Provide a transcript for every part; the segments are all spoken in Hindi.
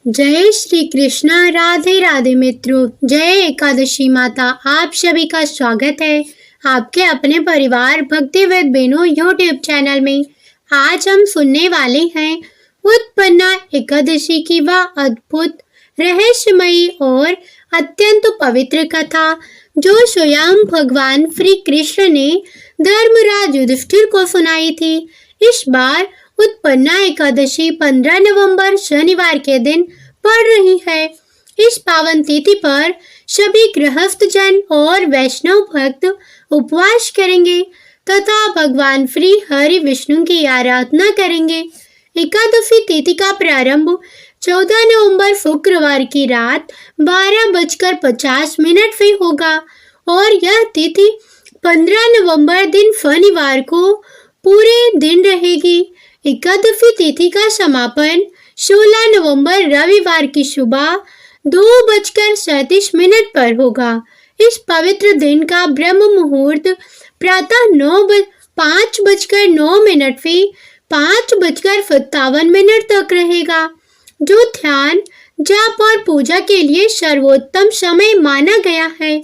जय श्री कृष्णा। राधे राधे मित्रों, जय एकादशी माता। आप सभी का स्वागत है आपके अपने परिवार भक्तिवेद बेनो यूट्यूब चैनल में। आज हम सुनने वाले हैं उत्पन्ना एकादशी की वह अद्भुत रहस्यमयी और अत्यंत पवित्र कथा जो स्वयं भगवान श्री कृष्ण ने धर्मराज युधिष्ठिर को सुनाई थी। इस बार उत्पन्ना एकादशी 15 नवंबर शनिवार के दिन पड़ रही है। इस पावन तिथि पर सभी गृहस्थ जन और वैष्णव भक्त उपवास करेंगे तथा भगवान श्री हरि विष्णु की आराधना करेंगे। एकादशी तिथि का प्रारंभ 14 नवंबर शुक्रवार की रात 12:50 से होगा और यह तिथि 15 नवंबर दिन शनिवार को पूरे दिन रहेगी। एकादशी तिथि का समापन 16 नवंबर रविवार की सुबह 2:37 पर होगा। इस पवित्र दिन का ब्रह्म मुहूर्त प्रातः 5:09 से 5:57 तक रहेगा, जो ध्यान, जाप और पूजा के लिए सर्वोत्तम समय माना गया है।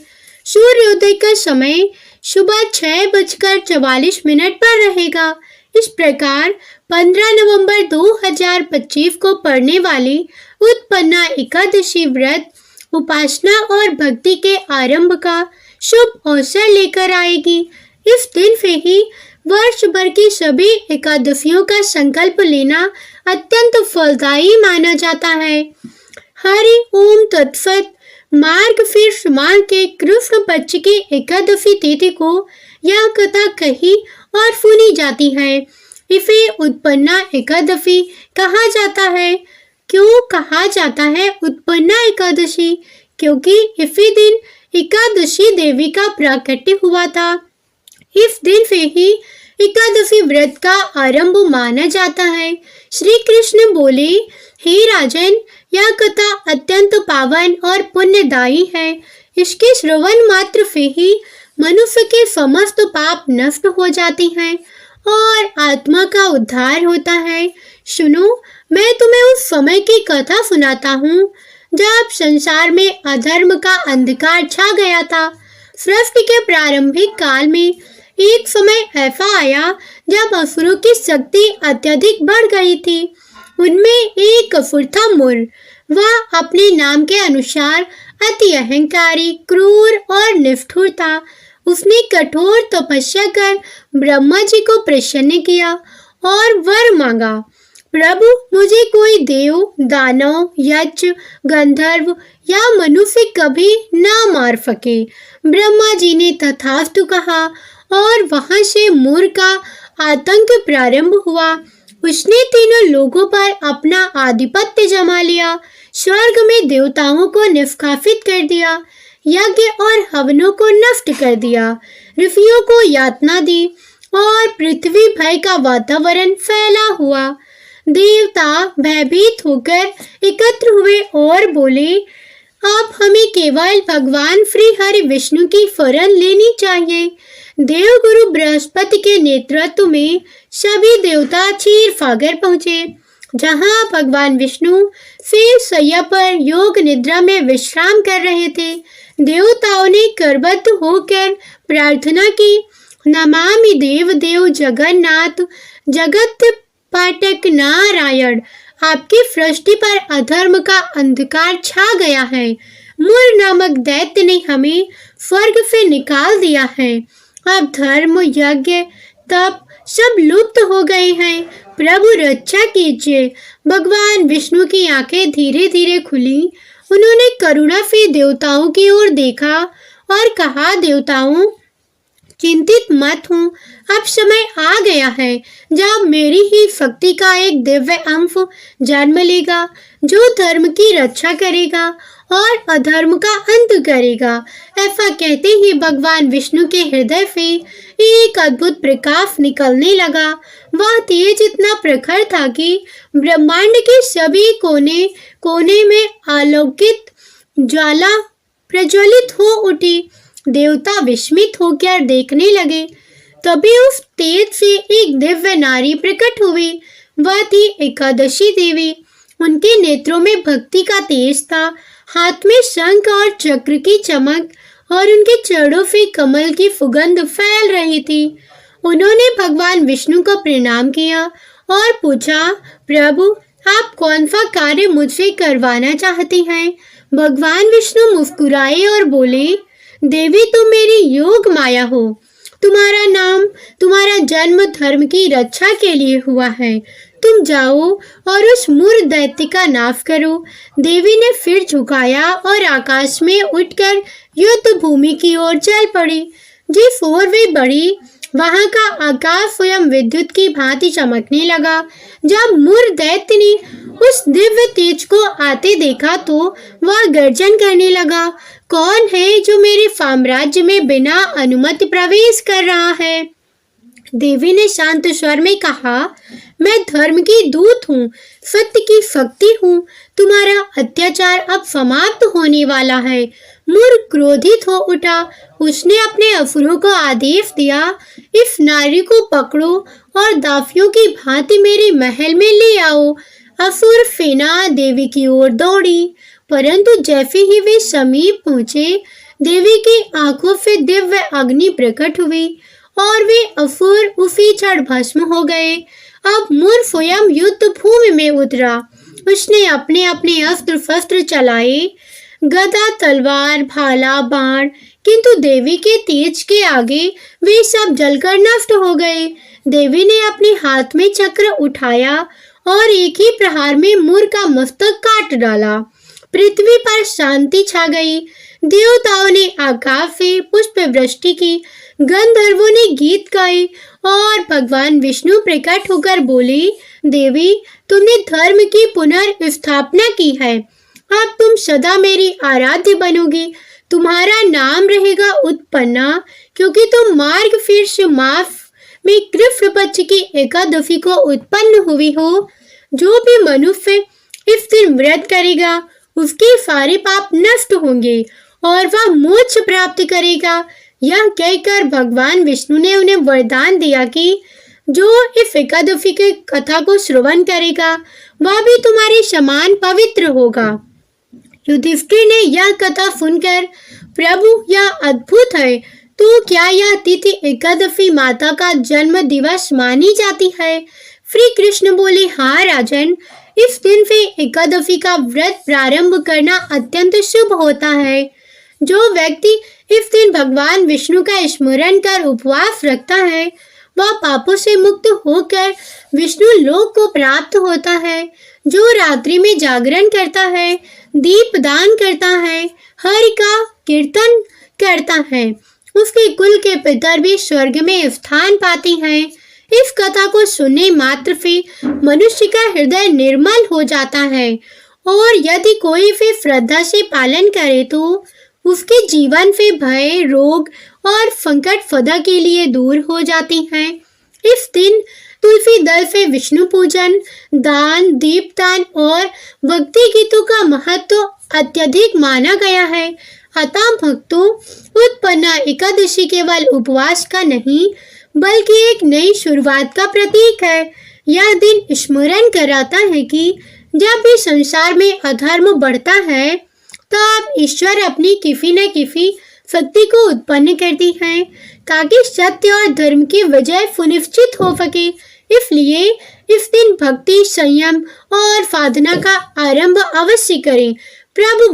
सूर्योदय का समय सुबह 6:44 पर रहेगा। इस प्रकार 15 नवंबर 2025 को पड़ने वाली उत्पन्ना एकादशी व्रत उपासना और भक्ति के आरंभ का शुभ अवसर लेकर आएगी। इस दिन से ही वर्ष भर की सभी एकादशियों का संकल्प लेना अत्यंत फलदायी माना जाता है। हरि ओम तत्सत। मार्गशीर्ष माह के कृष्ण पक्ष की एकादशी तिथि को यह कथा कही और सुनी जाती है। इसे उत्पन्ना एकादशी कहा जाता है। क्यों कहा जाता है उत्पन्ना एकादशी? क्योंकि इसी दिन एकादशी देवी का प्राकट्य हुआ था। इस दिन से ही एकादशी व्रत का आरंभ माना जाता है। श्री कृष्ण बोले, हे राजन, यह कथा अत्यंत पावन और पुण्यदायी है। इसके श्रवण मात्र से ही मनुष्य के समस्त पाप नष्ट हो जाते हैं और आत्मा का उद्धार होता है। सुनो, मैं तुम्हें उस समय की कथा सुनाता हूँ जब संसार में अधर्म का अंधकार छा गया था। सृष्टि के प्रारंभिक काल में एक समय ऐसा आया जब असुरों की शक्ति अत्यधिक बढ़ गई थी। उनमें एक असुर था मुर। वह अपने नाम के अनुसार अति अहंकारी, क्रूर और निष्ठुर था। उसने कठोर तपस्या कर ब्रह्मा जी को प्रसन्न किया और वर मांगा, प्रभु, मुझे कोई देव, दानव, यक्ष, गंधर्व या मनुष्य कभी ना मार सके। ब्रह्मा जी ने तथास्तु कहा और वहां से मुर का आतंक प्रारंभ हुआ। उसने तीनों लोगों पर अपना आधिपत्य जमा लिया, स्वर्ग में देवताओं को निष्कासित कर दिया, यज्ञ और हवनों को नष्ट कर दिया, ऋषियों को यातना दी और पृथ्वी भय का वातावरण फैला हुआ। देवता भयभीत होकर एकत्र हुए और बोले, अब हमें केवल भगवान श्री हरि विष्णु की शरण लेनी चाहिए। देवगुरु बृहस्पति के नेतृत्व में सभी देवता क्षीर सागर पहुंचे, जहां भगवान विष्णु शेष शैया पर योग निद्रा में विश्राम कर रहे थे। देवताओं ने करबद्ध होकर प्रार्थना की, नमामि देव देव जगन्नाथ जगत पाटक नारायण। आपकी सृष्टि पर अधर्म का अंधकार छा गया है। मुर नामक दैत्य ने हमें स्वर्ग से निकाल दिया है। अब धर्म, यज्ञ, तप सब लुप्त हो गए हैं। प्रभु रक्षा कीजिए। भगवान विष्णु की आंखें धीरे धीरे खुली। उन्होंने करुणा से देवताओं की ओर देखा और कहा, देवताओं, चिंतित मत हूँ। अब समय आ गया है जब मेरी ही शक्ति का एक दिव्य अंश जन्म लेगा, जो धर्म की रक्षा करेगा और अधर्म का अंत करेगा। ऐसा कहते ही भगवान विष्णु के हृदय से एक अद्भुत प्रकाश निकलने लगा। वह तेज इतना प्रखर था कि ब्रह्मांड के सभी कोने कोने में अलौकिक ज्वाला प्रज्वलित हो उठी। देवता विस्मित होकर देखने लगे। तभी उस तेज से एक दिव्य नारी प्रकट हुई। वह थी एकादशी देवी। उनके नेत्रों में भक्ति का तेज था, हाथ में शंख और चक्र की चमक और उनके चरणों से कमल की सुगंध फैल रही थी। उन्होंने भगवान विष्णु को प्रणाम किया और पूछा, प्रभु, आप कौन सा कार्य मुझसे करवाना चाहती हैं? भगवान विष्णु मुस्कुराए और बोले, देवी, तुम मेरी योग माया हो। तुम्हारा नाम, तुम्हारा जन्म धर्म की रक्षा के लिए हुआ है। तुम जाओ और उस मूर दैत्य का नाश करो। देवी ने फिर झुकाया और आकाश में उठकर युद्ध भूमि की ओर चल पड़ी। जिस ओर वे बढ़ी, वहां का आकाश स्वयं विद्युत की भांति चमकने लगा। जब मूर दैत्य ने उस दिव्य तेज को आते देखा तो वह गर्जन करने लगा, कौन है जो मेरे साम्राज्य में बिना अनुमति प्रवेश कर रहा है? देवी ने शांत स्वर में कहा, मैं धर्म की दूत हूँ, सत्य की शक्ति हूँ। तुम्हारा अत्याचार अब समाप्त होने वाला है। मूर क्रोधित हो उठा। उसने अपने असुरों को आदेश दिया, इस नारी को पकड़ो और दासियों की भांति मेरे महल में ले आओ। असुर सेना देवी की ओर दौड़ी, परंतु जैसे ही वे समीप पहुंचे, देवी की आंखों से दिव्य अग्नि प्रकट हुई और वे असुर उसी क्षण भस्म हो गए। अब मूर स्वयं युद्ध भूमि में उतरा। उसने अपने अपने अस्त्र शस्त्र चलाए, गदा, तलवार, भाला, बाण, किंतु देवी के तेज के आगे वे सब जलकर नष्ट हो गए। देवी ने अपने हाथ में चक्र उठाया और एक ही प्रहार में मूर का मस्तक काट डाला। पृथ्वी पर शांति छा गई। देवताओं ने आकाश से पुष्प वृष्टि की, गंधर्वों ने गीत गाए और भगवान विष्णु प्रकट होकर बोले, देवी, तुमने धर्म की पुनर्स्थापना की है। अब तुम सदा मेरी आराध्य बनोगी। तुम्हारा नाम रहेगा उत्पन्ना, क्योंकि तुम मार्गशीर्ष मास में कृष्ण पक्ष की एकादशी को उत्पन्न हुई हो। जो भी मनुष्य इस दिन व्रत करेगा, उसके सारे पाप नष्ट होंगे और वह मोक्ष प्राप्त करेगा। यह कहकर भगवान विष्णु ने उन्हें वरदान दिया कि जो इस एकादशी की कथा को श्रवण करेगा, वह भी तुम्हारे समान पवित्र होगा। युधिष्ठिर ने यह कथा सुनकर, प्रभु, यह अद्भुत है। तो क्या यह तिथि एकादशी माता का जन्म दिवस मानी जाती है? श्री कृष्ण बोले, हाँ राजन, इस दिन से एकादशी का व्रत प्रारंभ करना अत्यंत शुभ होता है। जो व्यक्ति इस दिन भगवान विष्णु का स्मरण कर उपवास रखता है, वह पापों से मुक्त होकर विष्णु लोक को प्राप्त होता है। जो रात्रि में जागरण करता है, दीप दान करता है, हरि का कीर्तन करता है, उसके कुल के पितर भी स्वर्ग में स्थान पाते हैं। इस कथा को सुनने मात्र से मनुष्य का हृदय निर्मल हो जाता है और यदि कोई इसे श्रद्धा से पालन करे तो उसके जीवन से भय, रोग और संकट सदा के लिए दूर हो जाते हैं। इस दिन तुलसी दल से विष्णु पूजन, दान, दीपदान और भक्ति गीतों का महत्व अत्यधिक माना गया है। अतः भक्तों, उत्पन्ना एकादशी केवल उपवास का नहीं बल्कि एक नई शुरुआत का प्रतीक है। यह दिन स्मरण कराता है कि जब भी संसार में अधर्म बढ़ता है, तब ईश्वर अपनी किसी न किसी शक्ति को उत्पन्न करती है ताकि सत्य और धर्म की विजय सुनिश्चित हो सके। इसलिए इस दिन भक्ति, संयम और साधना का आरंभ अवश्य करें। प्रभु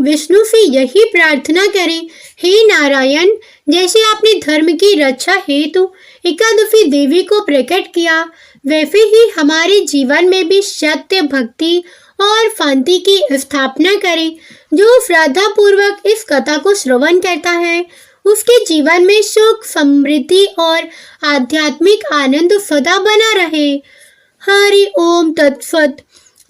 विष्णु से यही प्रार्थना करें, हे नारायण, जैसे आपने धर्म की रक्षा हेतु एकादशी देवी को प्रकट किया, वैसे ही हमारे जीवन में भी सत्य, भक्ति और शांति की स्थापना करें। जो श्रद्धा पूर्वक इस कथा को श्रवण करता है, उसके जीवन में सुख, समृद्धि और आध्यात्मिक आनंद सदा बना रहे। हरि ओम तत्सत।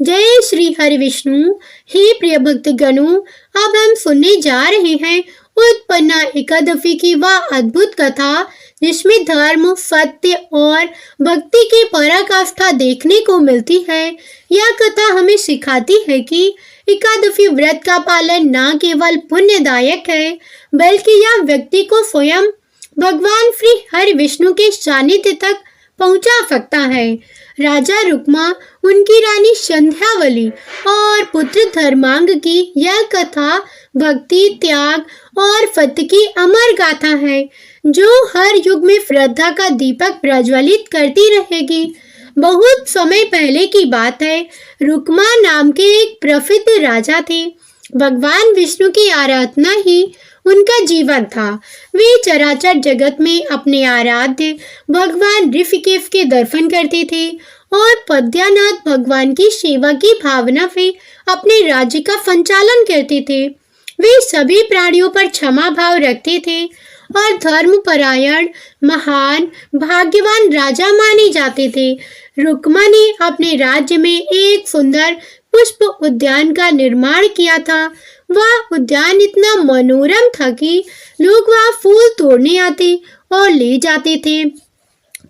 जय श्री हरि विष्णु। हे प्रिय भक्तगणों, अब हम सुनने जा रहे हैं उत्पन्ना एकादशी की वह अद्भुत कथा जिसमें धर्म, सत्य और भक्ति की पराकाष्ठा देखने को मिलती है। यह कथा हमें सिखाती है कि एकादशी व्रत का पालन न केवल पुण्यदायक है, बल्कि यह व्यक्ति को स्वयं भगवान श्री हरि विष्णु के सानिध्य तक पहुंचा सकता है। राजा रुक्मा, उनकी रानी संध्यावली और पुत्र धर्मांग की यह कथा भक्ति, त्याग और फतेह की अमर गाथा है, जो हर युग में श्रद्धा का दीपक प्रज्वलित करती रहेगी। बहुत समय पहले की बात है, रुक्मा नाम के एक प्रसिद्ध राजा थे। भगवान विष्णु की आराधना ही उनका जीवन था। वे चराचर जगत में अपने आराध्य भगवान ऋषिकेश के दर्शन करते थे और पद्यानाथ भगवान की सेवा की भावना से अपने राज्य का संचालन करते थे। वे सभी प्राणियों पर क्षमा भाव रखते थे और धर्मपरायण, महान, भाग्यवान राजा माने जाते थे। रुक्मा ने अपने राज्य में एक सुंदर पुष्प उद्यान का निर्माण किया था। वह उद्यान इतना मनोरम था कि लोग वहाँ फूल तोड़ने आते और ले जाते थे।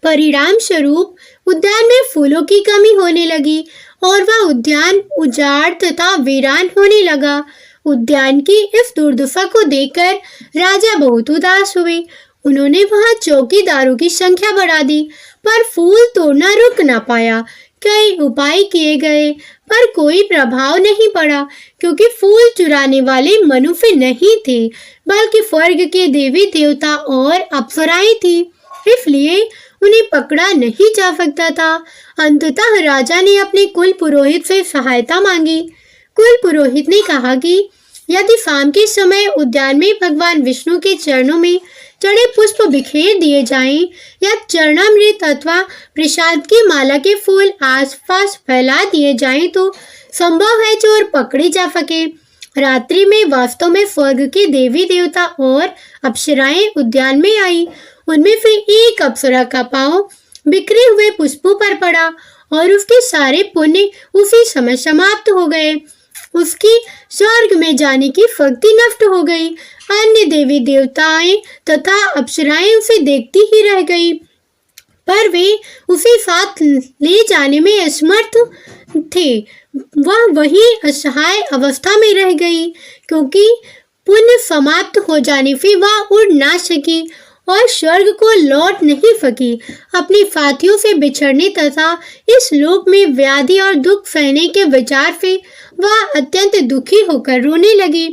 परिणाम स्वरूप उद्यान में फूलों की कमी होने लगी और वह उद्यान उजाड़ तथा वीरान होने लगा। उद्यान की इस दुर्दशा को देखकर राजा बहुत उदास हुए। उन्होंने वहां चौकीदारों की संख्या बढ़ा दी, पर फूल तोड़ना रुक न पाया। कई उपाय किए गए, पर कोई प्रभाव नहीं पड़ा, क्योंकि फूल चुराने वाले मनुष्य नहीं थे, बल्कि स्वर्ग के देवी देवता और अप्सराएं थी। इसलिए उन्हें पकड़ा नहीं जा सकता था। अंततः राजा ने अपने कुल पुरोहित से सहायता मांगी। कुल पुरोहित ने कहा कि यदि शाम के समय उद्यान में भगवान विष्णु के चरणों में चढ़े पुष्प बिखेर दिए जाएं या चरणामृत अथवा प्रसाद की माला के फूल आसपास फैला दिए जाएं तो संभव है चोर पकड़े जा सके। रात्रि में वास्तव में स्वर्ग के देवी देवता और अप्सराएं उद्यान में आई। उनमें से एक अप्सरा का पांव बिखरे हुए पुष्पों पर पड़ा और उसके सारे पुण्य उसी समय समाप्त हो गए। उसकी स्वर्ग में जाने की शक्ति नष्ट हो गई। अन्य देवी देवताएं तथा अप्सराएं उसे देखती ही रह गई, पर वे उसे साथ ले जाने में असमर्थ थे। वह वही असहाय अवस्था में रह गई, क्योंकि पुण्य समाप्त हो जाने से वह उड़ ना सकी और स्वर्ग को लौट नहीं सकी। अपने साथियों से बिछड़ने तथा इस लोक में व्याधि और दुख सहने के विचार से वह अत्यंत दुखी होकर रोने लगी।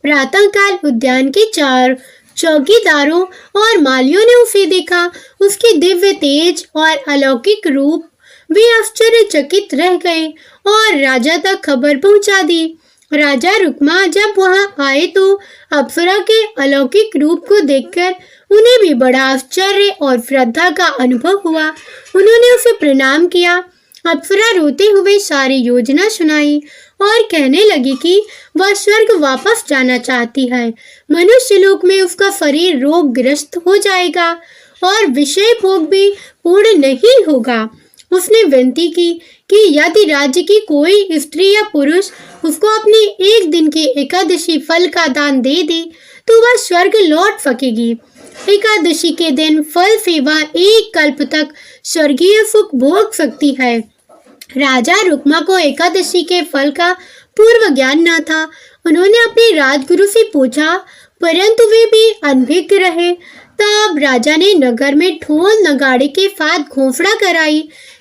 प्रातःकाल उद्यान के चार चौकीदारों और मालियों ने उसे देखा। उसके दिव्य तेज और अलौकिक रूप वे आश्चर्यचकित रह गए और राजा तक खबर पहुंचा दी। राजा रुक्मा जब वहां आए तो अप्सरा के अलौकिक रूप को देखकर उन्हें भी बड़ा आश्चर्य और श्रद्धा का अनुभव हुआ। उन्होंने उसे प्रणाम किया। अप्सरा रोते हुए सारी योजना सुनाई और कहने लगी कि वह स्वर्ग वापस जाना चाहती है। मनुष्य लोक में उसका शरीर रोगग्रस्त हो जाएगा और विषय भोग भी पूर्ण नहीं होगा। उसने विनती की कि यदि राज्य की कोई स्त्री या पुरुष उसको अपने एक दिन की एकादशी फल का दान दे दे तो वह स्वर्ग लौट सकेगी। एकादशी के दिन फल से वह एक कल्प तक स्वर्गीय सुख भोग सकती है। राजा रुक्मा को एकादशी के फल का पूर्व ज्ञान न था। उन्होंने अपने राजगुरु से पूछा, परंतु वे भी अनभिज्ञ रहे। तब राजा ने नगर में ढोल नगाड़े के साथ घोषणा कराई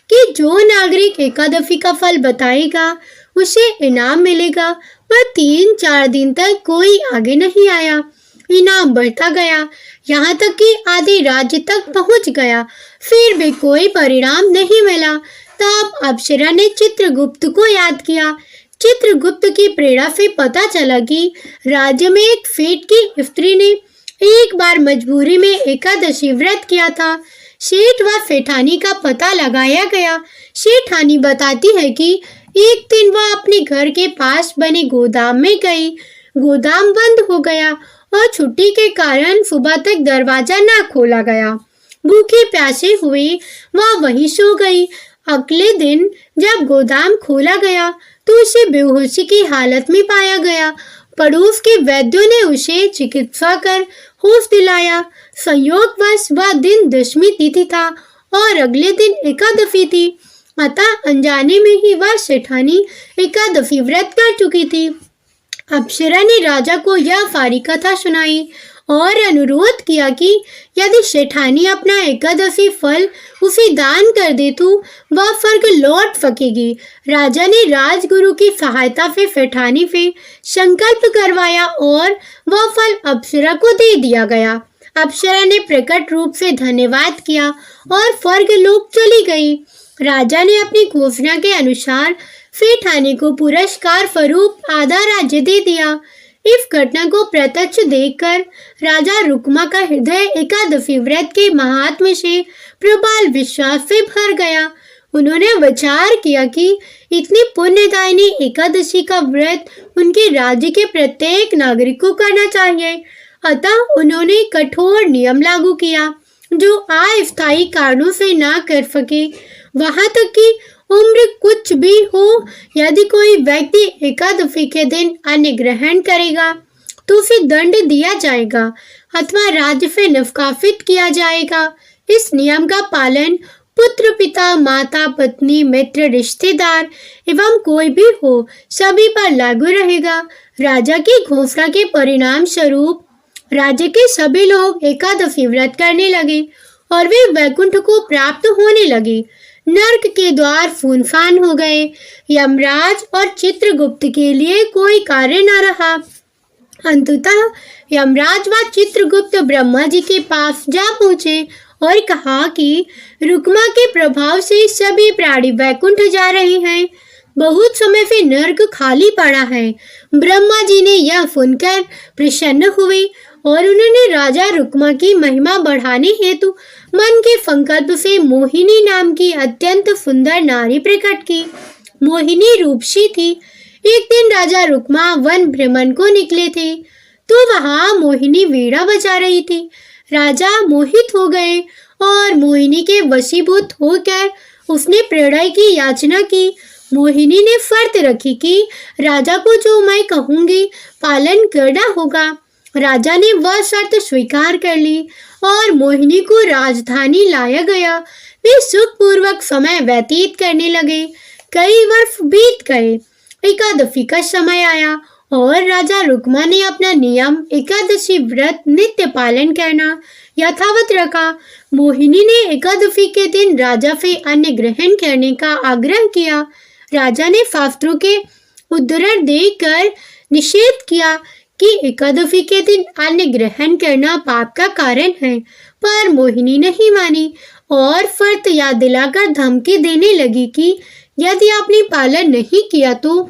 कि जो नागरिक एकादशी का फल बताएगा उसे इनाम मिलेगा। पर 3-4 दिन तक कोई आगे नहीं आया। इनाम बढ़ता गया, यहाँ तक कि आधे राज्य तक पहुँच गया। फिर भी कोई परिणाम नहीं मिला। तब अप्सरा ने चित्रगुप्त को याद किया। चित्रगुप्त की प्रेरणा से पता चला कि राज्य में एक सेठ की स्त्री ने एक बार मजबूरी में एकादशी व्रत किया था। सेठ व सेठानी का पता लगाया गया। सेठानी बताती है कि एक दिन वह अपने घर के पास बने गोदाम में गई। गोदाम बंद हो गया और छुट्टी के कारण सुबह तक दरवाजा ना खोला गया। भूखे प्यासे हुए वह वहीं सो गई। अगले दिन जब गोदाम खोला गया तो उसे बेहोशी की हालत में पाया गया। पड़ोस के वैद्यों ने उसे चिकित्सा कर होश दिलाया। संयोगवश वह दिन दशमी तिथि था और अगले दिन एकादशी थी। अतः अनजाने में ही वह सेठानी एकादशी व्रत कर चुकी थी। अप्सरा ने राजा को यह सारी कथा सुनाई और अनुरोध किया कि यदि सेठानी अपना एकादशी फल उसे दान कर दे तो वह स्वर्ग लौट सकेगी। राजा ने राजगुरु की सहायता से सेठानी से संकल्प करवाया और वह फल अप्सरा को दे दिया गया। अप्सरा ने प्रकट रूप से धन्यवाद किया और स्वर्ग लोक चली गई। राजा ने अपनी घोषणा के अनुसार सेठानी को पुरस्कार स्वरूप आधा राज्य दे दिया। इस घटना को प्रत्यक्ष देखकर राजा रुक्मा का हृदय एकादशी व्रत के महात्म्य से प्रबल विश्वास से भर गया। उन्होंने विचार किया कि इतनी पुण्यदायिनी एकादशी का व्रत उनके राज्य के प्रत्येक नागरिक को करना चाहिए। अतः उन्होंने कठोर नियम लागू किया जो अस्थायी कारणों से ना कर सके। वहां तक कि उम्र कुछ भी हो, यदि कोई व्यक्ति एकादशी के दिन अन्न ग्रहण करेगा तो उसे दंड दिया जाएगा अथवा राज्य से निष्कासित किया जाएगा। इस नियम का पालन पुत्र, पिता, माता, पत्नी, मित्र, रिश्तेदार एवं कोई भी हो सभी पर लागू रहेगा। राजा की घोषणा के परिणाम स्वरूप राज्य के सभी लोग एकादशी व्रत करने लगे और वे वैकुंठ को प्राप्त होने लगे। नर्क के द्वार सुनसान हो गए। यमराज और चित्रगुप्त के लिए कोई कार्य न रहा। अंततः यमराज व चित्रगुप्त ब्रह्मा जी के पास जा पहुँचे और कहा कि रुक्मा के प्रभाव से सभी प्राणी वैकुंठ जा रहे हैं। बहुत समय से नर्क खाली पड़ा है। ब्रह्मा जी ने यह सुनकर प्रसन्न हुए और उन्होंने राजा रुक्मा की महिमा बढ़ाने हेतु मन के संकल्प से मोहिनी नाम की अत्यंत सुंदर नारी प्रकट की। मोहिनी रूपसी थी। एक दिन राजा रुक्मा वन भ्रमण को निकले थे तो वहां मोहिनी वीणा बजा रही थी। राजा मोहित हो गए और मोहिनी के वशीभूत होकर उसने प्रणय की याचना की। मोहिनी ने शर्त रखी कि राजा को जो मैं कहूंगी पालन करना होगा। राजा ने वह शर्त स्वीकार कर ली और मोहिनी को राजधानी लाया गया। वे सुखपूर्वक समय व्यतीत करने लगे। कई वर्ष बीत गए। एकादशी का समय आया और राजा रुक्मा ने अपना नियम एकादशी व्रत नित्य पालन करना यथावत रखा। मोहिनी ने एकादशी के दिन राजा से अन्न ग्रहण करने का आग्रह किया। राजा ने शास्त्रों के उद्धरण देकर निषेध किया कि एकादशी के दिन अन्न ग्रहण करना पाप का कारण है, पर मोहिनी नहीं मानी और शर्त याद दिलाकर धमकी देने लगी कि यदि आपने पालन नहीं किया तो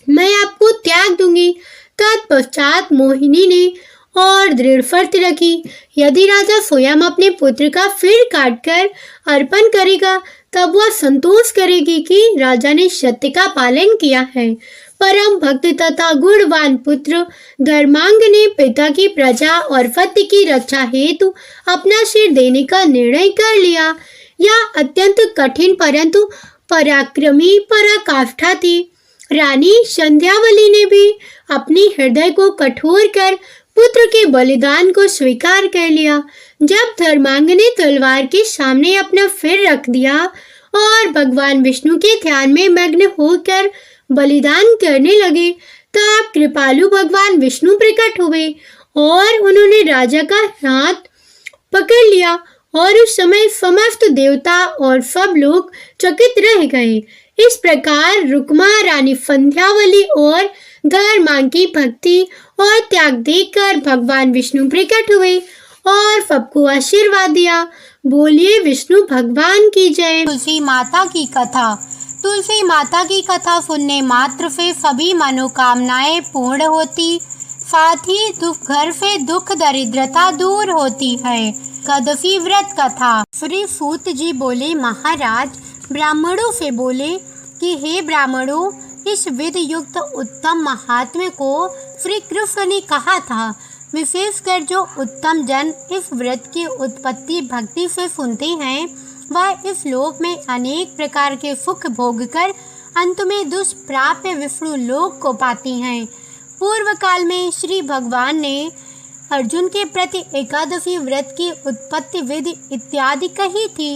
मैं आपको त्याग दूंगी। तत्पश्चात मोहिनी ने और दृढ़ शर्त रखी, यदि राजा स्वयं अपने पुत्र का सिर काटकर अर्पण करेगा तब वह संतोष करेगी कि राजा ने सत्य का पालन किया है। परम भक्त तथा गुणवान पुत्र धर्मांग ने पिता की प्रजा और सत्य की रक्षा हेतु अपना सिर देने का निर्णय कर लिया। यह अत्यंत कठिन परंतु पराक्रमी पराकाष्ठा थी। रानी संध्यावली ने भी अपनी हृदय को कठोर कर पुत्र के बलिदान को स्वीकार कर लिया। जब धर्मांग ने तलवार के सामने अपना सिर रख दिया और भगवान विष्णु के ध्यान में मग्न होकर बलिदान करने लगे तब कृपालु भगवान विष्णु प्रकट हुए और उन्होंने राजा का हाथ पकड़ लिया और उस समय समस्त देवता और सब लोग चकित रह गए। इस प्रकार रुक्मा रानी संध्यावली और धर्मांग की भक्ति और त्याग देखकर भगवान विष्णु प्रकट हुए और सबको आशीर्वाद दिया। बोलिए विष्णु भगवान की जय। तुलसी माता की कथा। तुलसी माता की कथा सुनने मात्र से सभी मनोकामनाएं पूर्ण होती, साथ ही घर से दुख दरिद्रता दूर होती है। एकादशी व्रत कथा। श्री सूत जी बोले, महाराज ब्राह्मणों से बोले कि हे ब्राह्मणों, इस विधि युक्त उत्तम महात्म्य को श्री कृष्ण ने कहा था। विशेषकर जो उत्तम जन इस व्रत की उत्पत्ति भक्ति से सुनते हैं वह इस लोक में अनेक प्रकार के सुख भोग कर अंत में दुष्प्राप्य विष्णु लोक को पाती हैं। पूर्व काल में श्री भगवान ने अर्जुन के प्रति एकादशी व्रत की उत्पत्ति विधि इत्यादि कही थी,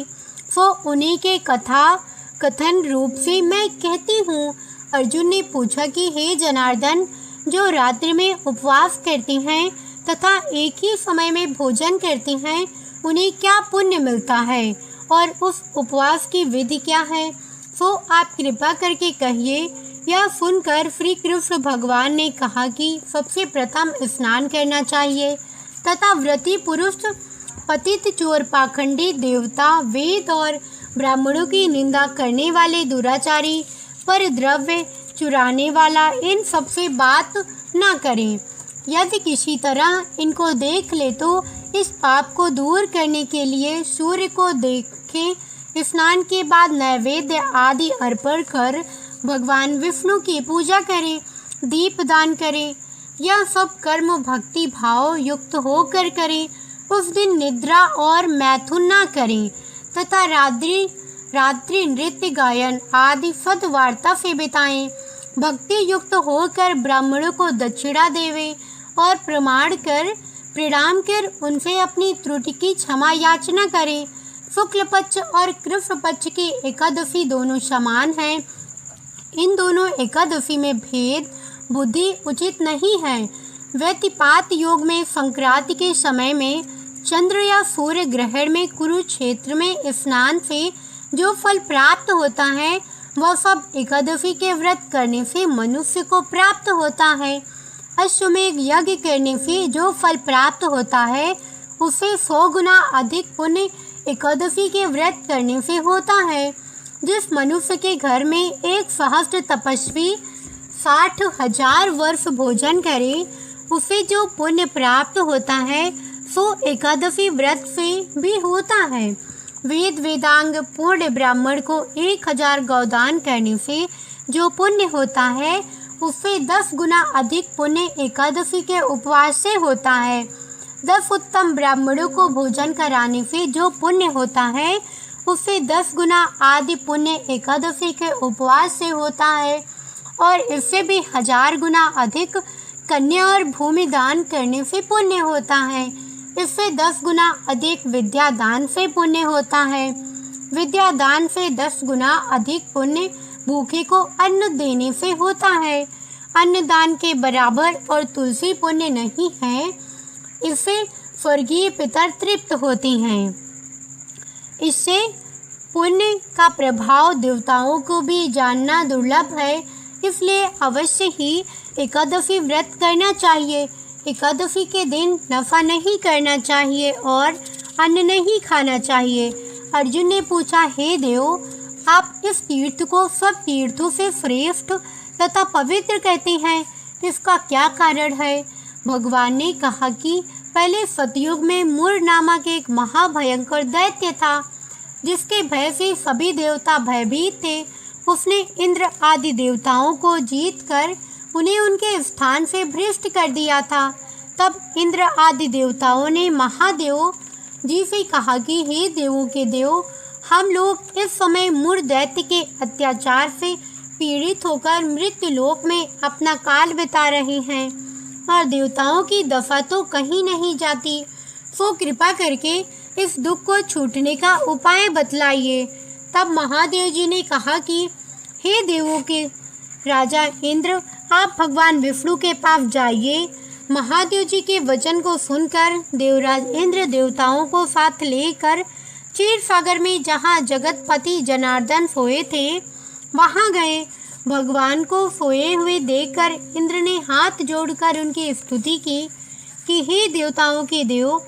वो उन्हीं के कथन रूप से मैं कहती हूँ। अर्जुन ने पूछा कि हे जनार्दन, जो रात्रि में उपवास करते हैं तथा एक ही समय में भोजन करते हैं, उन्हें क्या पुण्य मिलता है और उस उपवास की विधि क्या है, तो आप कृपा करके कहिए। यह सुनकर श्री कृष्ण भगवान ने कहा कि सबसे प्रथम स्नान करना चाहिए तथा व्रती पुरुष, पतित चोर, पाखंडी, देवता, वेद और ब्राह्मणों की निंदा करने वाले दुराचारी, पर द्रव्य चुराने वाला, इन सबसे बात न करें। यदि किसी तरह इनको देख ले तो इस पाप को दूर करने के लिए सूर्य को देखें, स्नान के बाद नैवेद्य आदि अर्पण कर भगवान विष्णु की पूजा करें, दीप दान करें। यह सब कर्म भक्ति भाव युक्त होकर करें। उस दिन निद्रा और मैथुन न करें तथा रात्रि नृत्य गायन आदि सद्वार्ता से बिताएं। भक्ति युक्त होकर ब्राह्मणों को दक्षिणा देवें और प्रणाम कर उनसे अपनी त्रुटि की क्षमा याचना करें। शुक्ल पक्ष और कृष्ण पक्ष की एकादशी दोनों समान हैं। इन दोनों एकादशी में भेद बुद्धि उचित नहीं है। व्यतिपात योग में संक्रांति के समय में चंद्र या सूर्य ग्रहण में कुरुक्षेत्र में स्नान से जो फल प्राप्त होता है, वह सब एकादशी के व्रत करने से मनुष्य को प्राप्त होता है। अश्वमेध यज्ञ करने से जो फल प्राप्त होता है, उससे 100 गुना अधिक पुण्य एकादशी के व्रत करने से होता है। जिस मनुष्य के घर में एक सहस्त्र तपस्वी 60,000 वर्ष भोजन करे, उसे जो पुण्य प्राप्त होता है, सो एकादशी व्रत से भी होता है। वेद वेदांग पूर्ण ब्राह्मण को 1000 गौदान करने से जो पुण्य होता है, उससे 10 गुना अधिक पुण्य एकादशी के उपवास से होता है। 10 उत्तम ब्राह्मणों को भोजन कराने से जो पुण्य होता है, उससे 10 गुना आदि पुण्य एकादशी के उपवास से होता है। और इससे भी 1000 गुना अधिक कन्या और भूमि दान करने से पुण्य होता है। इससे 10 गुना अधिक विद्या दान से पुण्य होता है। विद्या दान से 10 गुना अधिक पुण्य भूखे को अन्न देने से होता है। अन्न दान के बराबर और तुलसी पुण्य नहीं है। इससे स्वर्गीय पितर तृप्त होते हैं। इससे पुण्य का प्रभाव देवताओं को भी जानना दुर्लभ है। इसलिए अवश्य ही एकादशी व्रत करना चाहिए। एकादशी के दिन नफा नहीं करना चाहिए और अन्न नहीं खाना चाहिए। अर्जुन ने पूछा, हे देव, आप इस तीर्थ को सब तीर्थों से श्रेष्ठ तथा पवित्र कहते हैं, इसका क्या कारण है? भगवान ने कहा कि पहले सतयुग में मूर नामक एक महाभयंकर दैत्य था, जिसके भय से सभी देवता भयभीत थे। उसने इंद्र आदि देवताओं को जीतकर उन्हें उनके स्थान से भ्रष्ट कर दिया था। तब इंद्र आदि देवताओं ने महादेव जी से कहा कि हे देवों के देव, हम लोग इस समय मूर दैत्य के अत्याचार से पीड़ित होकर मृत्यु लोक में अपना काल बिता रहे हैं और देवताओं की दफा तो कहीं नहीं जाती। सो कृपा करके इस दुख को छूटने का उपाय बतलाइए। तब महादेव जी ने कहा कि हे देवों के राजा इंद्र, आप भगवान विष्णु के पास जाइए। महादेव जी के वचन को सुनकर देवराज इंद्र देवताओं को साथ लेकर क्षीर सागर में जहाँ जगतपति जनार्दन सोए थे, वहाँ गए। भगवान को सोए हुए देखकर इंद्र ने हाथ जोड़कर उनकी स्तुति की कि हे देवताओं के देव,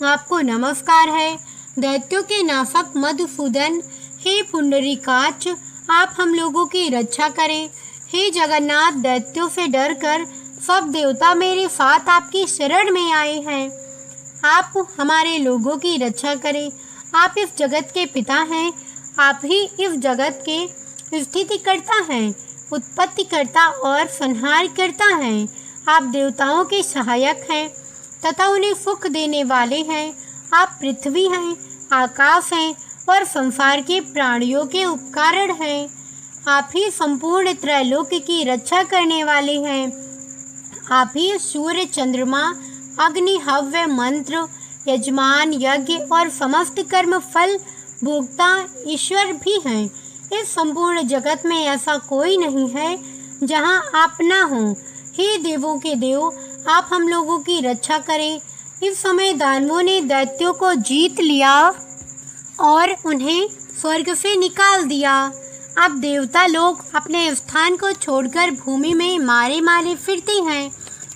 आपको नमस्कार है। दैत्यों के नाशक मधुसूदन, हे पुंडरीकाक्ष, आप हम लोगों की रक्षा करें। हे जगन्नाथ, दैत्यों से डरकर सब देवता मेरे साथ आपकी शरण में आए हैं। आप हमारे लोगों की रक्षा करें। आप इस जगत के पिता हैं। आप ही इस जगत के स्थिति करता हैं, उत्पत्ति करता और संहार करता हैं। आप देवताओं के सहायक हैं तथा उन्हें सुख देने वाले हैं। आप पृथ्वी हैं, आकाश हैं और संसार के प्राणियों के उपकारण हैं। आप ही संपूर्ण त्रैलोक्य की रक्षा करने वाले हैं। आप ही सूर्य, चंद्रमा, अग्नि, हव्य, मंत्र, यजमान, यज्ञ और समस्त कर्म फल भोक्ता ईश्वर भी हैं। इस संपूर्ण जगत में ऐसा कोई नहीं है जहाँ आप ना हो। हे देवों के देव, आप हम लोगों की रक्षा करें। इस समय दानवों ने दैत्यों को जीत लिया और उन्हें स्वर्ग से निकाल दिया। अब देवता लोग अपने स्थान को छोड़कर भूमि में मारे मारे फिरते हैं।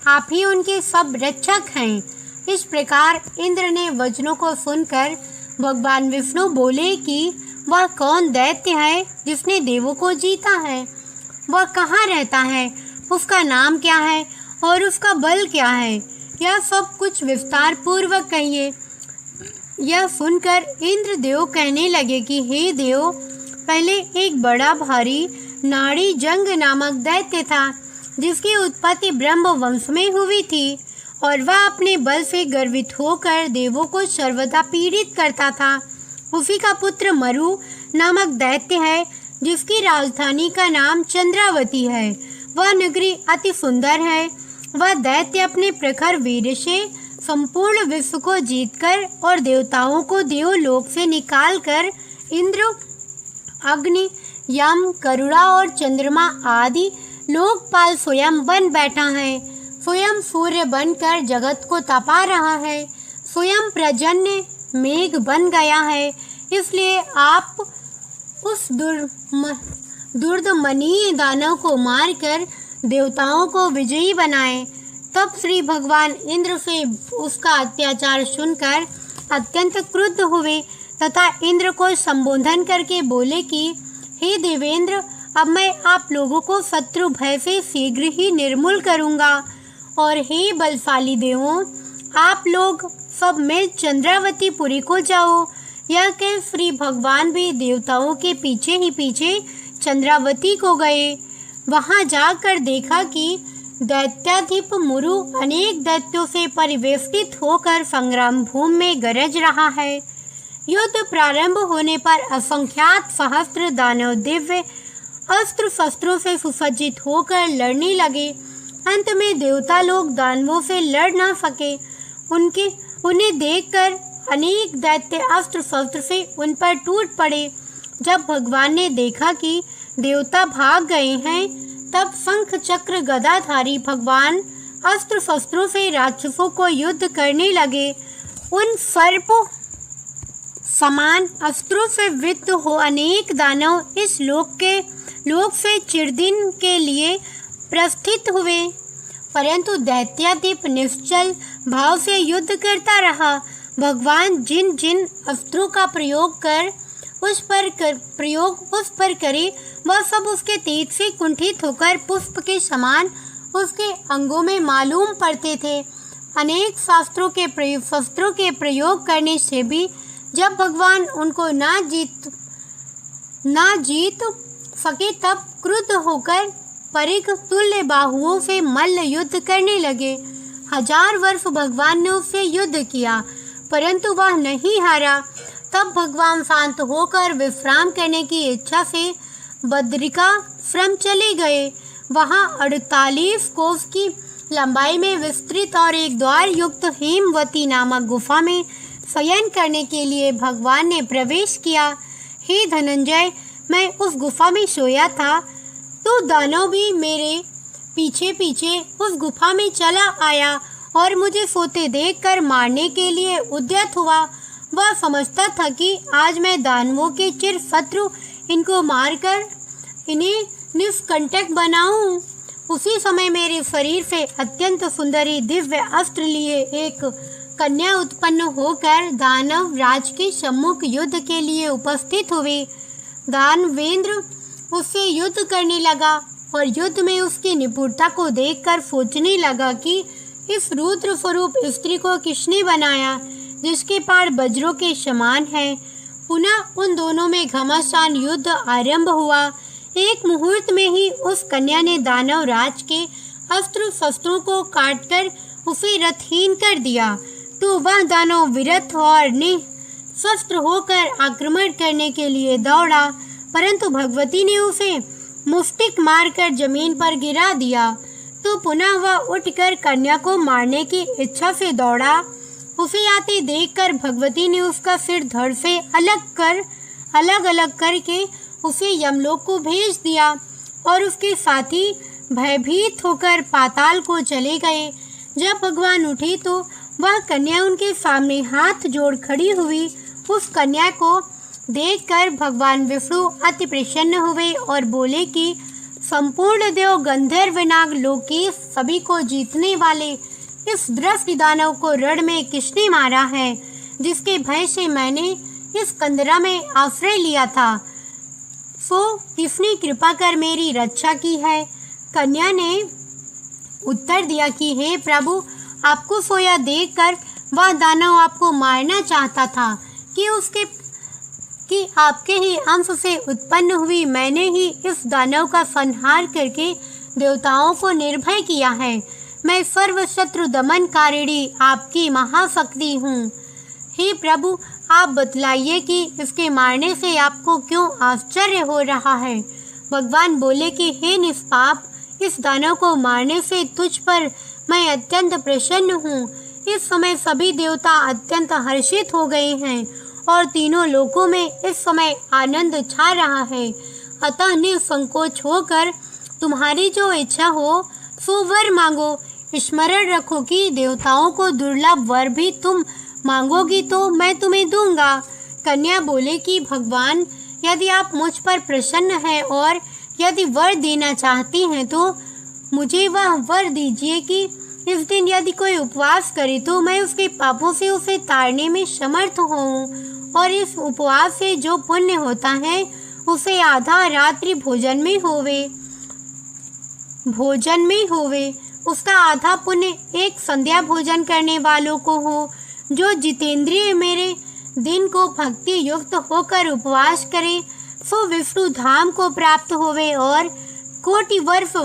आप ही उनके सब रक्षक हैं। इस प्रकार इंद्र ने वचनों को सुनकर भगवान विष्णु बोले कि वह कौन दैत्य है जिसने देवों को जीता है, वह कहाँ रहता है, उसका नाम क्या है और उसका बल क्या है, यह सब कुछ विस्तार पूर्वक कहिए। यह सुनकर इंद्र देव कहने लगे कि हे देव, पहले एक बड़ा भारी नाड़ी जंग नामक दैत्य था जिसकी उत्पत्ति ब्रह्म वंश में हुई थी और वह अपने बल से गर्वित होकर देवों को सर्वदा पीड़ित करता था। उसी का पुत्र मरु नामक दैत्य है जिसकी राजधानी का नाम चंद्रावती है। वह नगरी अति सुंदर है। वह दैत्य अपने प्रखर वीर से संपूर्ण विश्व को जीतकर और देवताओं को देवलोक से निकालकर इंद्र, अग्नि, यम, करुणा और चंद्रमा आदि लोकपाल स्वयं बन बैठा है। स्वयं सूर्य बनकर जगत को तपा रहा है। स्वयं प्रजन्य मेघ बन गया है। इसलिए आप उस दुर्दमनीय दानव को मारकर देवताओं को विजयी बनाएं। तब श्री भगवान इंद्र से उसका अत्याचार सुनकर अत्यंत क्रुद्ध हुए तथा इंद्र को संबोधन करके बोले कि हे देवेंद्र, अब मैं आप लोगों को शत्रु भय से शीघ्र ही निर्मूल करूंगा। और हे बलशाली देवों, आप लोग सब में चंद्रावती पुरी को जाओ। यह कह श्री भगवान भी देवताओं के पीछे ही पीछे चंद्रावती को गए। वहां जाकर देखा कि दैत्याधिप मुरु अनेक दैत्यों से परिवेष्टित होकर संग्राम भूमि में गरज रहा है। युद्ध प्रारंभ होने पर असंख्यात सहस्त्र दानव दिव्य अस्त्र शस्त्रों से सुसज्जित होकर लड़ने लगे। अंत में देवता लोग दानवों से लड़ ना सके। उन्हें देखकर अनेक दैत्य अस्त्र शस्त्र से उन पर टूट पड़े। जब भगवान ने देखा कि देवता भाग गए हैं, तब शंख चक्र गदाधारी भगवान अस्त्र शस्त्रों से राक्षसों को युद्ध करने लगे। उन सर्प समान अस्त्रों से वृत्त हो अनेक दानव इस लोक से चिरदिन के लिए प्रस्थित हुए, परंतु दैत्याधिप निश्चल भाव से युद्ध करता रहा। भगवान जिन जिन अस्त्रों का प्रयोग उस पर करे, वह सब उसके तेज से कुंठित होकर पुष्प के समान उसके अंगों में मालूम पड़ते थे। अनेक शस्त्रों के प्रयोग करने से भी जब भगवान उनको ना जीत सके, तब क्रुद्ध होकर परिघ तुल्य बाहुओं से मल्ल युद्ध करने लगे। 1000 वर्ष भगवान ने उससे युद्ध किया, परंतु वह नहीं हारा। तब भगवान शांत होकर विश्राम करने की इच्छा से बद्रिकाश्रम चले गए। वहां 48 कोस की लंबाई में विस्तृत और एक द्वार युक्त हेमवती नामक गुफा में शयन करने के लिए भगवान ने प्रवेश किया। हे धनंजय, मैं उस गुफा में सोया था तो दानव भी मेरे पीछे पीछे उस गुफा में चला आया और मुझे सोते देखकर मारने के लिए उद्यत हुआ। वह समझता था कि आज मैं दानवों के चिर शत्रु इनको मारकर इन्हें निष्कंटक बनाऊं। उसी समय मेरे शरीर से अत्यंत सुंदरी दिव्य अस्त्र लिए एक कन्या उत्पन्न होकर दानव राज के सम्मुख युद्ध के लिए उपस्थित हुए। दानवेंद्र उससे युद्ध करने लगा और युद्ध में उसकी निपुणता को देखकर सोचने लगा कि इस रुद्र स्वरूप स्त्री को किसने बनाया, जिसके पार वज्रों के समान है। पुनः उन दोनों में घमासान युद्ध आरंभ हुआ। एक मुहूर्त में ही उस कन्या ने दानव राज के अस्त्र शस्त्रों को काटकर उसे रथहीन कर दिया, तो वह दानव विरथ और निशस्त्र होकर आक्रमण करने के लिए दौड़ा, परंतु भगवती ने उसे मुष्टिक मारकर जमीन पर गिरा दिया। तो पुनः वह उठकर कन्या को मारने की इच्छा से दौड़ा। उसे आते देखकर भगवती ने उसका सिर धड़ से अलग अलग करके उसे यमलोक को भेज दिया और उसके साथी भयभीत होकर पाताल को चले गए। जब भगवान उठे तो वह कन्या उनके सामने हाथ जोड़ खड़ी हुई। उस कन्या को देखकर भगवान विष्णु अति प्रसन्न हुए और बोले कि संपूर्ण देव गंधर्व नाग लोकेश सभी को जीतने वाले इस दृष्टि दानव को रण में किसने मारा है, जिसके भय से मैंने इस कंदरा में आश्रय लिया था, सो किसने कृपा कर मेरी रक्षा की है। कन्या ने उत्तर दिया कि हे प्रभु, आपको सोया देखकर वह दानव आपको मारना चाहता था कि आपके ही अंश से उत्पन्न हुई मैंने ही इस दानव का संहार करके देवताओं को निर्भय किया है। मैं सर्वशत्रु दमनकारिणी आपकी महाशक्ति हूँ। हे प्रभु, आप बतलाइए कि इसके मारने से आपको क्यों आश्चर्य हो रहा है। भगवान बोले कि हे निष्पाप, इस दानव को मारने से तुझ पर मैं अत्यंत प्रसन्न हूँ। इस समय सभी देवता अत्यंत हर्षित हो गए हैं और तीनों लोकों में इस समय आनंद छा रहा है। अतः निसंकोच होकर तुम्हारी जो इच्छा हो सो वर मांगो। स्मरण रखो कि देवताओं को दुर्लभ वर भी तुम मांगोगी तो मैं तुम्हें दूंगा। कन्या बोले कि भगवान, यदि आप मुझ पर प्रसन्न हैं और यदि वर देना चाहती हैं तो मुझे वह वर दीजिए कि इस दिन यदि कोई उपवास करे तो मैं उसके पापों से उसे तारने में समर्थ हूँ और इस उपवास से जो पुण्य होता है उसे आधा रात्रि भोजन में होवे। उसका आधा पुण्य एक संध्या भोजन करने वालों को हो। जो जितेंद्रिय मेरे दिन को भक्ति युक्त होकर उपवास करे सो विष्णु धाम को प्राप्त होवे और कोटि वर्ष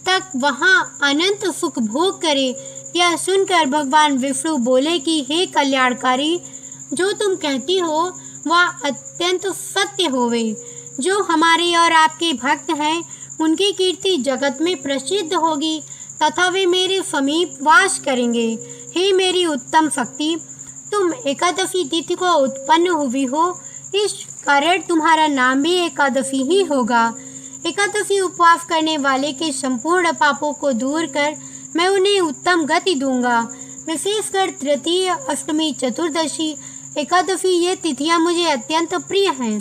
तक वहाँ अनंत सुख भोग करे। यह सुनकर भगवान विष्णु बोले कि हे कल्याणकारी, जो तुम कहती हो वह अत्यंत सत्य होवे। जो हमारे और आपके भक्त हैं उनकी कीर्ति जगत में प्रसिद्ध होगी तथा वे मेरे समीप वास करेंगे। हे मेरी उत्तम शक्ति, तुम एकादशी तिथि को उत्पन्न हुई हो, इस कारण तुम्हारा नाम भी एकादशी ही होगा। एकादशी उपवास करने वाले के संपूर्ण पापों को दूर कर मैं उन्हें उत्तम गति दूंगा। विशेषकर तृतीय, अष्टमी, चतुर्दशी, एकादशी ये तिथियां मुझे अत्यंत प्रिय हैं।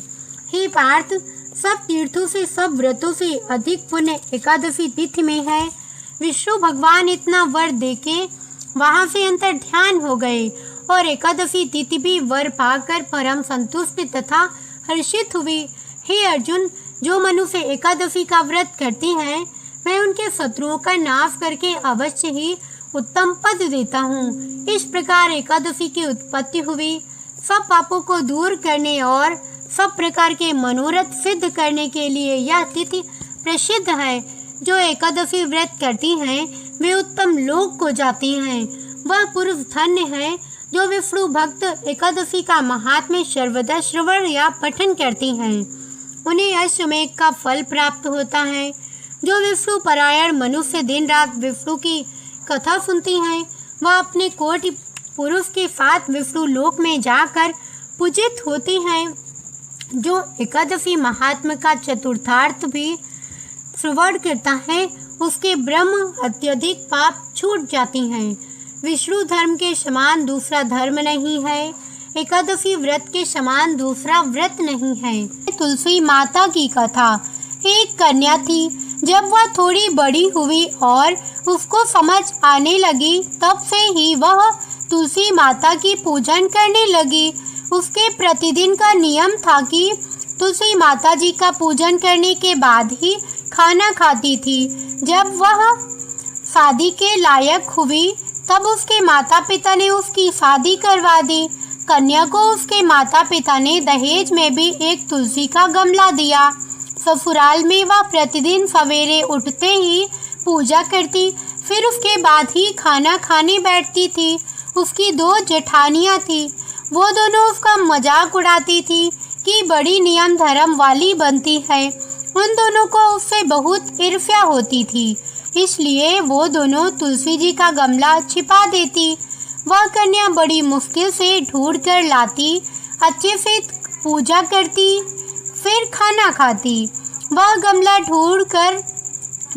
हे पार्थ, सब तीर्थों से, सब व्रतों से अधिक पुण्य एकादशी तिथि में है। विष्णु भगवान इतना वर देके वहां से अंतर ध्यान हो गए और एकादशी तिथि भी वर पाकर परम संतुष्ट तथा हर्षित हुई। हे अर्जुन, जो मनुष्य एकादशी का व्रत करते हैं मैं उनके शत्रुओं का नाश करके अवश्य ही उत्तम पद देता हूँ। इस प्रकार एकादशी की उत्पत्ति हुई। सब पापों को दूर करने और सब प्रकार के मनोरथ सिद्ध करने के लिए यह तिथि प्रसिद्ध है। जो एकादशी व्रत करती हैं वे उत्तम लोक को जाती हैं। वह पुरुष धन्य है जो विष्णु भक्त एकादशी का महात्म्य सर्वदा श्रवण या पठन करती हैं। उन्हें अश्वमेघ का फल प्राप्त होता है। जो विष्णु परायण मनुष्य दिन रात विष्णु की कथा सुनती हैं वह अपने कोटि पुरुष के साथ विष्णु लोक में जाकर पूजित होती हैं। जो एकादशी महात्म्य का चतुर्थार्थ भी श्रवण करता है उसके ब्रह्म अत्यधिक पाप छूट जाती हैं। विष्णु धर्म के समान दूसरा धर्म नहीं है। एकादशी व्रत के समान दूसरा व्रत नहीं है। तुलसी माता की कथा। एक कन्या थी। जब वह थोड़ी बड़ी हुई और उसको समझ आने लगी तब से ही वह तुलसी माता की पूजन करने लगी। उसके प्रतिदिन का नियम था कि तुलसी माता जी का पूजन करने के बाद ही खाना खाती थी। जब वह शादी के लायक हुई तब उसके माता पिता ने उसकी शादी करवा दी। कन्या को उसके माता पिता ने दहेज में भी एक तुलसी का गमला दिया। ससुराल में वह प्रतिदिन सवेरे उठते ही पूजा करती, फिर उसके बाद ही खाना खाने बैठती थी। उसकी 2 जेठानियाँ थी। वो दोनों उसका मजाक उड़ाती थी कि बड़ी नियम धर्म वाली बनती है। उन दोनों को उससे बहुत ईर्ष्या होती थी, इसलिए वो दोनों तुलसी जी का गमला छिपा देती। वह कन्या बड़ी मुश्किल से ढूंढ कर लाती, अच्छे से पूजा करती, फिर खाना खाती। वह गमला ढूंढ कर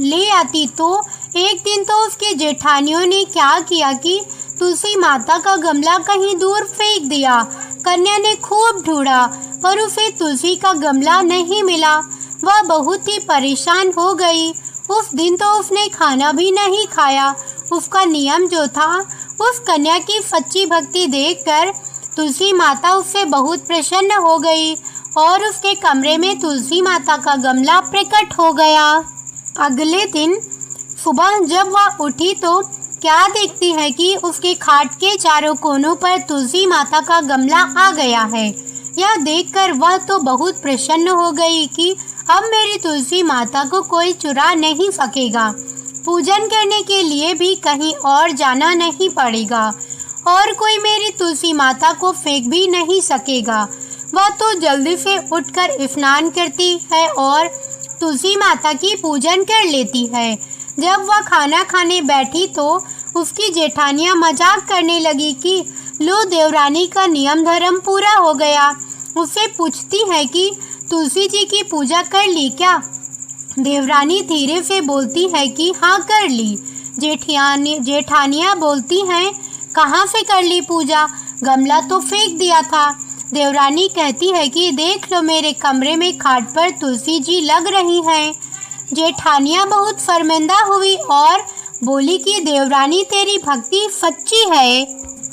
ले आती तो एक दिन तो उसकी जेठानियों ने क्या किया कि तुलसी माता का गमला कहीं दूर फेंक दिया। कन्या ने खूब ढूंढा पर उसे तुलसी का गमला नहीं मिला। वह बहुत ही परेशान हो गई। उस दिन तो उसने खाना भी नहीं खाया। उसका नियम जो था, उस कन्या की सच्ची भक्ति देखकर तुलसी माता उससे बहुत प्रसन्न हो गई और उसके कमरे में तुलसी माता का गमला प्रकट हो गया। अगले दिन सुबह जब वह उठी तो क्या देखती है कि उसके खाट के चारों कोनों पर तुलसी माता का गमला आ गया है। यह देखकर वह तो बहुत प्रसन्न हो गई कि अब मेरी तुलसी माता को कोई चुरा नहीं सकेगा। पूजन करने के लिए भी कहीं और जाना नहीं पड़ेगा और कोई मेरी तुलसी माता को फेंक भी नहीं सकेगा। वह तो जल्दी से उठकर स्नान करती है और तुलसी माता की पूजन कर लेती है। जब वह खाना खाने बैठी तो उसकी जेठानियां मजाक करने लगी कि लो देवरानी का नियम धर्म पूरा हो गया। उससे पूछती है कि तुलसी जी की पूजा कर ली क्या? देवरानी धीरे से बोलती है कि हाँ कर ली। जेठानियां बोलती हैं कहाँ से कर ली पूजा, गमला तो फेंक दिया था। देवरानी कहती है कि देख लो मेरे कमरे में खाट पर तुलसी जी लग रही हैं। जेठानियां बहुत शर्मिंदा हुई और बोली कि देवरानी तेरी भक्ति सच्ची है,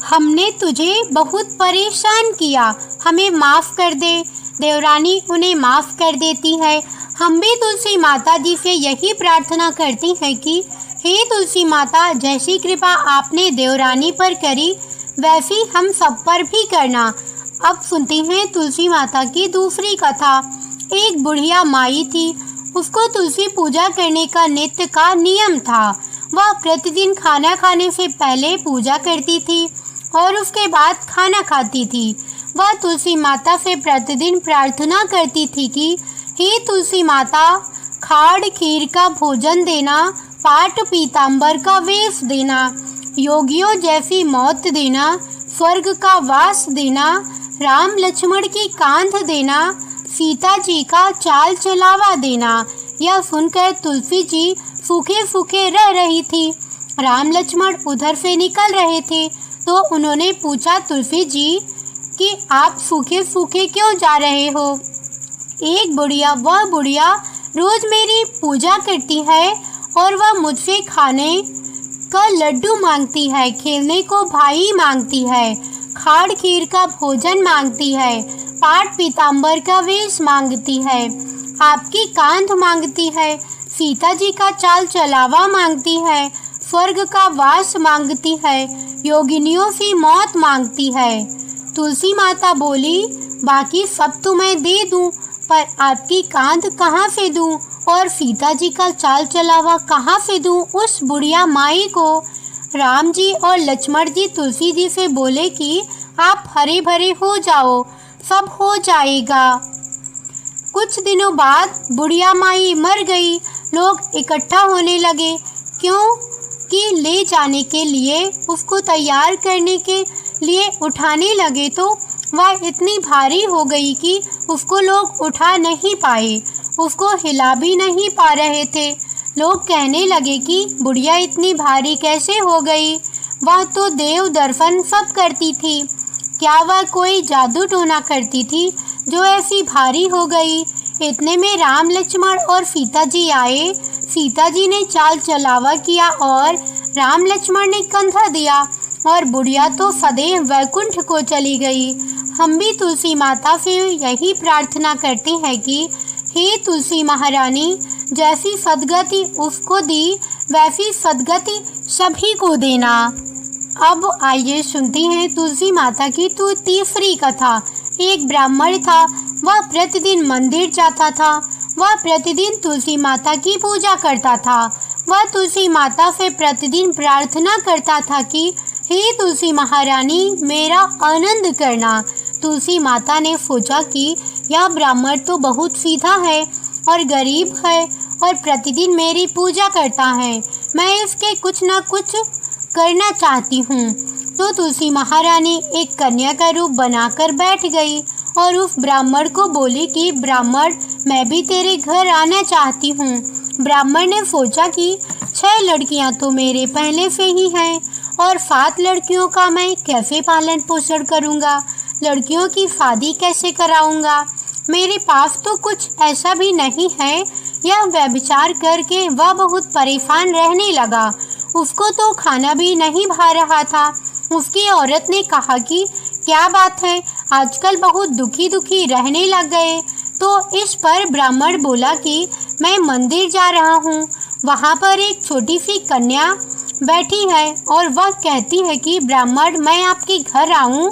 हमने तुझे बहुत परेशान किया, हमें माफ़ कर दे। देवरानी उन्हें माफ़ कर देती है। हम भी तुलसी माता जी से यही प्रार्थना करती हैं कि हे तुलसी माता, जैसी कृपा आपने देवरानी पर करी वैसी हम सब पर भी करना। अब सुनते हैं तुलसी माता की दूसरी कथा। एक बुढ़िया माई थी। उसको तुलसी पूजा करने का नित्य का नियम था। वह प्रतिदिन खाना खाने से पहले पूजा करती थी और उसके बाद खाना खाती थी। वह तुलसी माता से प्रतिदिन प्रार्थना करती थी कि हे तुलसी माता, खाड़ खीर का भोजन देना, पाट पीताम्बर का वेश देना, योगियों जैसी मौत देना, स्वर्ग का वास देना, राम लक्ष्मण की कांध देना, सीता जी का चाल चलावा देना। यह सुनकर तुलसी जी सूखे सूखे रह रही थी। राम लक्ष्मण उधर से निकल रहे थे तो उन्होंने पूछा तुलसी जी कि आप सूखे सूखे क्यों जा रहे हो? एक बुढ़िया, वह बुढ़िया रोज मेरी पूजा करती है और वह मुझसे खाने का लड्डू मांगती है, खेलने को भाई मांगती है, खाड़ खीर का भोजन मांगती है, पाट पीताम्बर का वेश मांगती है, आपकी कांध मांगती है, सीता जी का चाल चलावा मांगती है, स्वर्ग का वास मांगती है, योगिनियों की मौत मांगती है। तुलसी माता बोली, बाकी सब तो मैं दे दूं, पर आपकी कांध कहाँ से दूं और सीता जी का चाल चलावा कहाँ से दूं उस बुढ़िया माई को? राम जी और लक्ष्मण जी तुलसी जी से बोले कि आप हरे भरे हो जाओ, सब हो जाएगा। कुछ दिनों बाद बुढ़िया माई मर गई। लोग इकट्ठा होने लगे, क्यों कि ले जाने के लिए, उसको तैयार करने के लिए उठाने लगे तो वह इतनी भारी हो गई कि उसको लोग उठा नहीं पाए, उसको हिला भी नहीं पा रहे थे। लोग कहने लगे कि बुढ़िया इतनी भारी कैसे हो गई, वह तो देव दर्शन सब करती थी, क्या वह कोई जादू टोना करती थी जो ऐसी भारी हो गई? इतने में राम लक्ष्मण और सीता जी आए। सीता जी ने चाल चलावा किया और राम लक्ष्मण ने कंधा दिया और बुढ़िया तो सदैव वैकुंठ को चली गई। हम भी तुलसी माता से यही प्रार्थना करते हैं कि हे तुलसी महारानी, जैसी सद्गति उसको दी वैसी सद्गति सभी को देना। अब आइए सुनते हैं तुलसी माता की तीसरी कथा। एक ब्राह्मण था, वह प्रतिदिन मंदिर जाता था। वह प्रतिदिन तुलसी माता की पूजा करता था। वह तुलसी माता से प्रतिदिन प्रार्थना करता था कि हे तुलसी महारानी, मेरा आनंद करना। तुलसी माता ने सोचा कि यह ब्राह्मण तो बहुत सीधा है और गरीब है और प्रतिदिन मेरी पूजा करता है, मैं इसके कुछ न कुछ करना चाहती हूँ। तो तुलसी महारानी एक कन्या का रूप बनाकर बैठ गई और उस ब्राह्मण को बोली कि ब्राह्मण, मैं भी तेरे घर आना चाहती हूँ। ब्राह्मण ने सोचा कि 6 लड़कियां तो मेरे पहले से ही हैं और 7 लड़कियों का मैं कैसे पालन पोषण करूंगा, लड़कियों की शादी कैसे कराऊंगा, मेरे पास तो कुछ ऐसा भी नहीं है। यह व्यभिचार करके वह बहुत परेशान रहने लगा। उसको तो खाना भी नहीं भा रहा था। उसकी औरत ने कहा कि क्या बात है, आजकल बहुत दुखी दुखी रहने लग गए। तो इस पर ब्राह्मण बोला कि मैं मंदिर जा रहा हूँ, वहाँ पर एक छोटी सी कन्या बैठी है और वह कहती है कि ब्राह्मण मैं आपके घर आऊँ।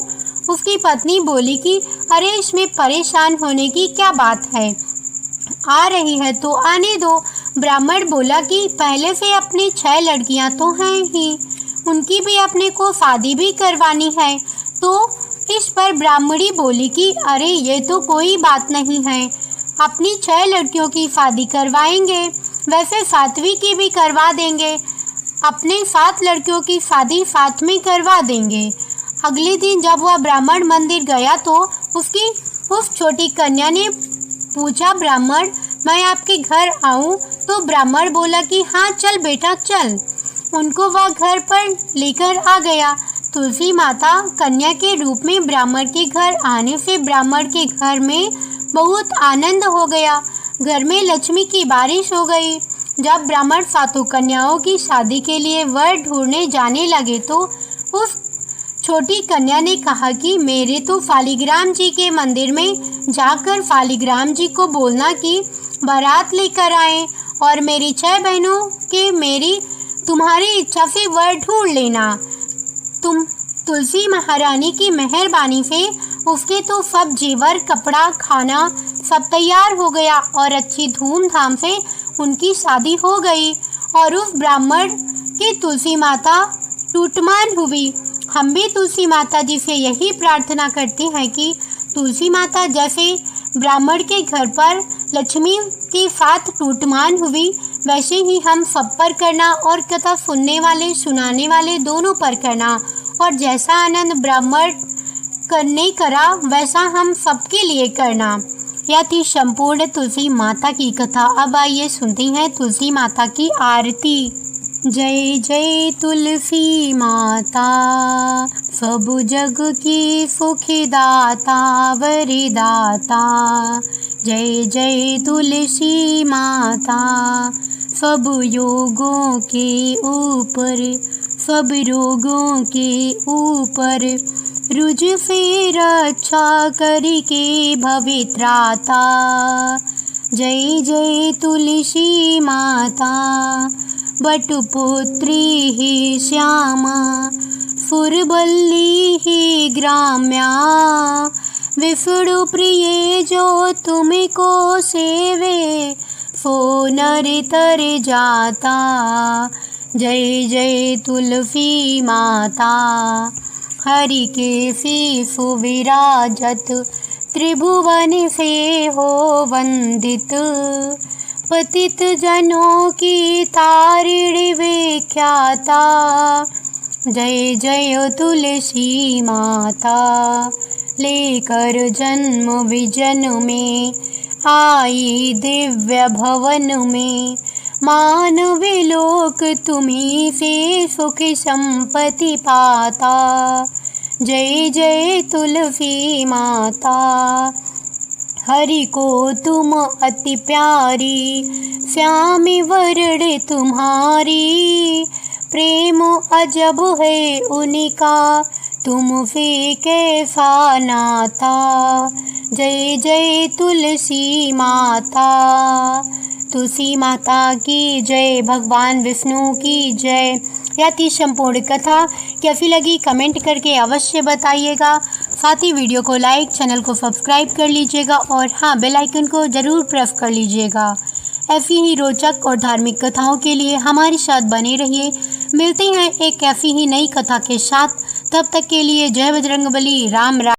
उसकी पत्नी बोली कि अरे इसमें परेशान होने की क्या बात है, आ रही है तो आने दो। ब्राह्मण बोला कि पहले से अपनी 6 लड़कियां तो हैं ही, उनकी भी अपने को शादी भी करवानी है। तो इस पर ब्राह्मणी बोली कि अरे ये तो कोई बात नहीं है, अपनी 6 लड़कियों की शादी करवाएंगे, वैसे 7वीं की भी करवा देंगे, अपने 7 लड़कियों की शादी साथ में करवा देंगे। अगले दिन जब वह ब्राह्मण मंदिर गया तो उसकी उस छोटी कन्या ने पूछा, ब्राह्मण मैं आपके घर आऊं? तो ब्राह्मण बोला कि हाँ चल बेटा चल। उनको वह घर पर लेकर आ गया। तुलसी माता कन्या के रूप में ब्राह्मण के घर आने से ब्राह्मण के घर में बहुत आनंद हो गया। घर में लक्ष्मी की बारिश हो गई। जब ब्राह्मण 7 कन्याओं की शादी के लिए वर ढूंढने जाने लगे तो उस छोटी कन्या ने कहा कि मेरे तो शालिग्राम जी के मंदिर में जाकर शालिग्राम जी को बोलना कि बारात लेकर आए और मेरी 6 बहनों के मेरी तुम्हारी इच्छा से वर ढूंढ लेना। तुम तुलसी महारानी की मेहरबानी से उसके तो सब जेवर कपड़ा खाना सब तैयार हो गया और अच्छी धूमधाम से उनकी शादी हो गई और उस ब्राह्मण की तुलसी माता टूटमान हुई। हम भी तुलसी माता जी से यही प्रार्थना करते हैं कि तुलसी माता जैसे ब्राह्मण के घर पर लक्ष्मी के साथ टूटमान हुई, वैसे ही हम सब पर करना और कथा सुनने वाले सुनाने वाले दोनों पर करना, और जैसा आनंद ब्राह्मण करने करा वैसा हम सबके लिए करना। यह थी संपूर्ण तुलसी माता की कथा। अब आइए सुनते हैं तुलसी माता की आरती। जय जय तुलसी माता, सब जग की सुखदाता वरदाता। जय जय तुलसी माता, सब योगों के ऊपर सब रोगों के ऊपर रुज से रक्षा करके भवित्राता। जय जय तुलसी माता, बटुपुत्री ही श्यामा, सुरबल्ली ही ग्राम्या। विष्णु प्रिय जो तुमको सेवे, सो नर तर जाता। जय जय तुलसी माता, हरि के शीश विराजत, त्रिभुवन से हो वंदित। पतित जनों की तारिणी विख्याता। जय जय तुलसी माता, लेकर जन्म विजन में आई दिव्य भवन में। मानव लोक तुम्हीं से सुख संपत्ति पाता। जय जय तुलसी माता, हरि को तुम अति प्यारी, श्याम वरण तुम्हारी। प्रेम अजब है उनका, तुम से कैसा नाता। जय जय तुलसी माता, तुलसी माता की जय, भगवान विष्णु की जय। यह थी संपूर्ण कथा। कैसी लगी कमेंट करके अवश्य बताइएगा। साथ ही वीडियो को लाइक, चैनल को सब्सक्राइब कर लीजिएगा और हाँ बेल आइकन को ज़रूर प्रेस कर लीजिएगा। ऐसी ही रोचक और धार्मिक कथाओं के लिए हमारे साथ बने रहिए। मिलते हैं एक ऐसी ही नई कथा के साथ। तब तक के लिए जय बजरंगबली, राम राम।